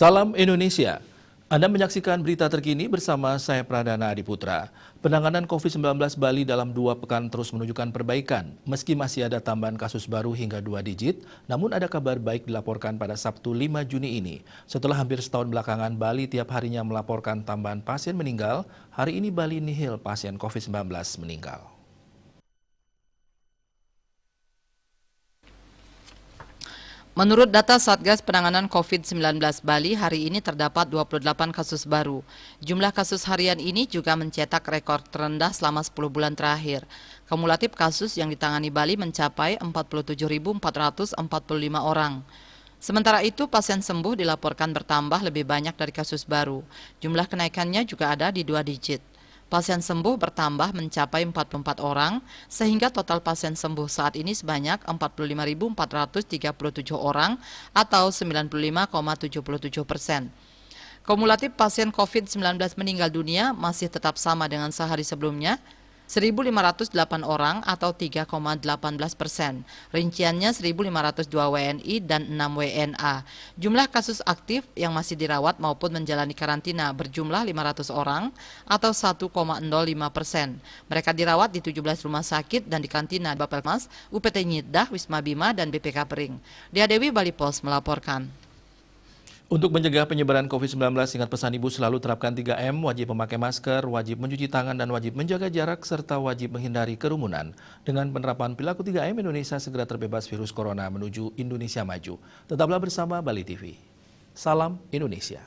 Salam Indonesia. Anda menyaksikan berita terkini bersama saya Pradana Adiputra. Penanganan COVID-19 Bali dalam 2 pekan terus menunjukkan perbaikan. Meski masih ada tambahan kasus baru hingga 2 digit, namun ada kabar baik dilaporkan pada Sabtu 5 Juni ini. Setelah hampir setahun belakangan Bali tiap harinya melaporkan tambahan pasien meninggal, hari ini Bali nihil pasien COVID-19 meninggal. Menurut data Satgas Penanganan COVID-19 Bali, hari ini terdapat 28 kasus baru. Jumlah kasus harian ini juga mencetak rekor terendah selama 10 bulan terakhir. Kumulatif kasus yang ditangani Bali mencapai 47.445 orang. Sementara itu, pasien sembuh dilaporkan bertambah lebih banyak dari kasus baru. Jumlah kenaikannya juga ada di 2 digit. Pasien sembuh bertambah mencapai 44 orang, sehingga total pasien sembuh saat ini sebanyak 45.437 orang atau 95,77%. Kumulatif pasien COVID-19 meninggal dunia masih tetap sama dengan sehari sebelumnya, 1.508 orang atau 3,18%. Rinciannya 1.502 WNI dan 6 WNA. Jumlah kasus aktif yang masih dirawat maupun menjalani karantina berjumlah 500 orang atau 1,05%. Mereka dirawat di 17 rumah sakit dan di kantina Bapelmas, UPT Nyidah, Wisma Bima, dan BPK Pering. Dia Dewi, Bali Pos melaporkan. Untuk mencegah penyebaran COVID-19, ingat pesan Ibu selalu terapkan 3M, wajib memakai masker, wajib mencuci tangan, dan wajib menjaga jarak, serta wajib menghindari kerumunan. Dengan penerapan perilaku 3M, Indonesia segera terbebas virus corona menuju Indonesia maju. Tetaplah bersama Bali TV. Salam Indonesia.